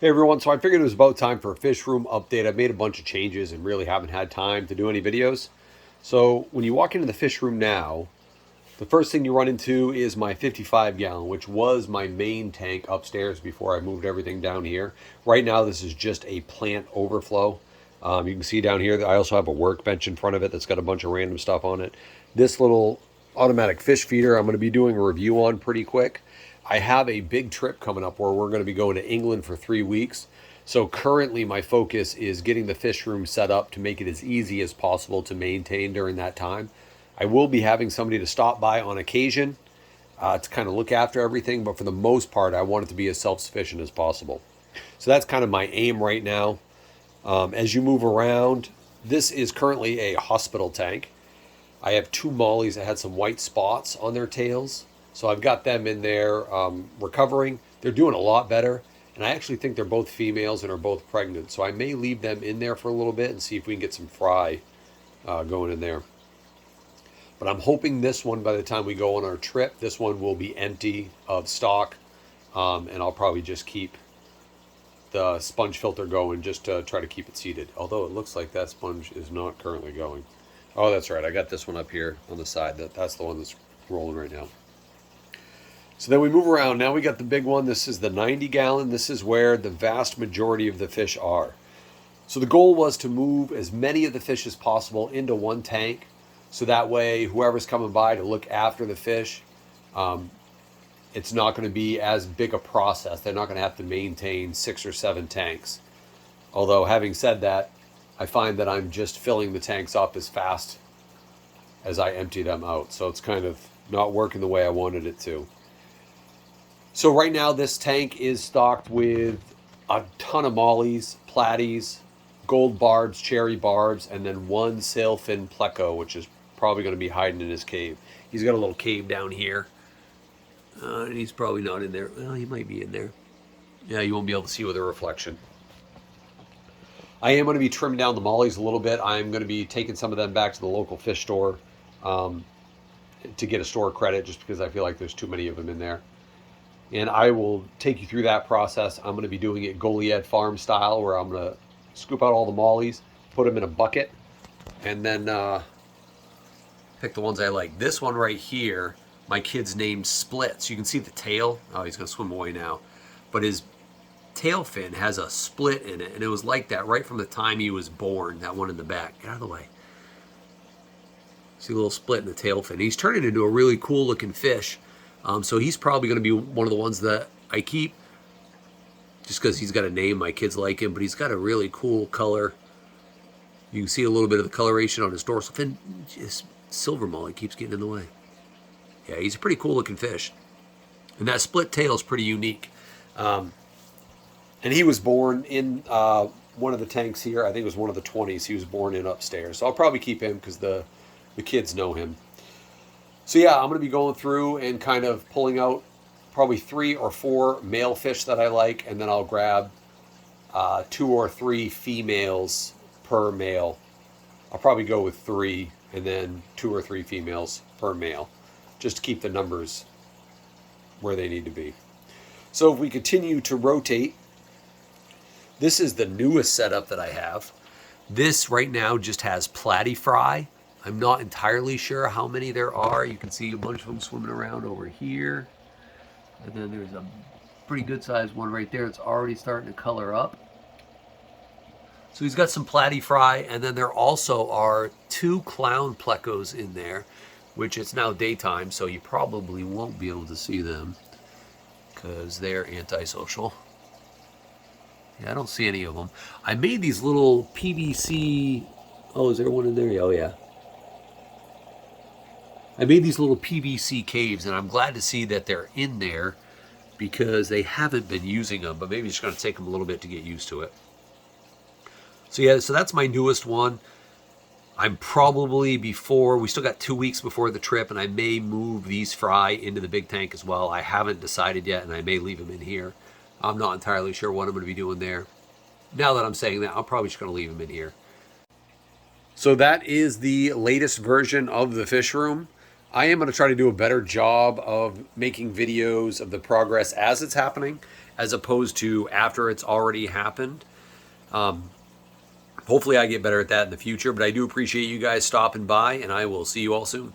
Hey everyone, so I figured it was about time for a fish room update. I've made a bunch of changes and really haven't had time to do any videos. So when you walk into the fish room now, the first thing you run into is my 55 gallon, which was my main tank upstairs before I moved everything down here. Right now, this is just a plant overflow. You can see down here that I also have a workbench in front of it that's got a bunch of random stuff on it. This little automatic fish feeder I'm going to be doing a review on pretty quick. I have a big trip coming up where we're going to be going to England for 3 weeks. So currently my focus is getting the fish room set up to make it as easy as possible to maintain during that time. I will be having somebody to stop by on occasion to kind of look after everything, but for the most part, I want it to be as self-sufficient as possible. So that's kind of my aim right now. As you move around, this is currently a hospital tank. I have two mollies that had some white spots on their tails. So I've got them in there recovering. They're doing a lot better. And I actually think they're both females and are both pregnant. So I may leave them in there for a little bit and see if we can get some fry going in there. But I'm hoping this one, by the time we go on our trip, this one will be empty of stock. And I'll probably just keep the sponge filter going just to try to keep it seated. Although it looks like that sponge is not currently going. Oh, that's right. I got this one up here on the side. That's the one that's rolling right now. So then we move around. Now we got the big one. This is the 90 gallon. This is where the vast majority of the fish are. So the goal was to move as many of the fish as possible into one tank. So that way, whoever's coming by to look after the fish, it's not going to be as big a process. They're not going to have to maintain 6 or 7 tanks. Although, having said that, I find that I'm just filling the tanks up as fast as I empty them out. So it's kind of not working the way I wanted it to. So right now, this tank is stocked with a ton of mollies, platies, gold barbs, cherry barbs, and then one sailfin pleco, which is probably going to be hiding in his cave. He's got a little cave down here. And he's probably not in there. Well, he might be in there. Yeah, you won't be able to see with a reflection. I am going to be trimming down the mollies a little bit. I'm going to be taking some of them back to the local fish store to get a store credit just because I feel like there's too many of them in there. And I will take you through that process. I'm going to be doing it Goliad Farm style, where I'm going to scoop out all the mollies, put them in a bucket, and then pick the ones I like. This one right here, my kid's named Split. So you can see the tail. Oh, he's going to swim away now. But his tail fin has a split in it, and it was like that right from the time he was born, that one in the back. Get out of the way. See a little split in the tail fin. He's turning into a really cool looking fish. So he's probably going to be one of the ones that I keep just because he's got a name. My kids like him, but he's got a really cool color. You can see a little bit of the coloration on his dorsal fin. Just silver molly keeps getting in the way. Yeah, he's a pretty cool looking fish. And that split tail is pretty unique. And he was born in one of the tanks here. I think it was one of the 20s. He was born in upstairs. So I'll probably keep him because the kids know him. So yeah, I'm going to be going through and kind of pulling out probably 3 or 4 male fish that I like, and then I'll grab 2 or 3 females per male. I'll probably go with 3 and then 2 or 3 females per male, just to keep the numbers where they need to be. So if we continue to rotate, this is the newest setup that I have. This right now just has platy fry. I'm not entirely sure how many there are. You can see a bunch of them swimming around over here. And then there's a pretty good sized one right there. It's already starting to color up. So he's got some platy fry, and then there also are 2 clown plecos in there, which it's now daytime, so you probably won't be able to see them because they're antisocial. Yeah, I don't see any of them. I made these little PVC... Oh, is there one in there? Oh, yeah. I made these little PVC caves, and I'm glad to see that they're in there because they haven't been using them, but maybe it's going to take them a little bit to get used to it. So yeah, so that's my newest one. I'm probably we still got 2 weeks before the trip, and I may move these fry into the big tank as well. I haven't decided yet, and I may leave them in here. I'm not entirely sure what I'm going to be doing there. Now that I'm saying that, I'm probably just going to leave them in here. So that is the latest version of the fish room. I am going to try to do a better job of making videos of the progress as it's happening. as opposed to after it's already happened. Hopefully I get better at that in the future, but I do appreciate you guys stopping by, and I will see you all soon.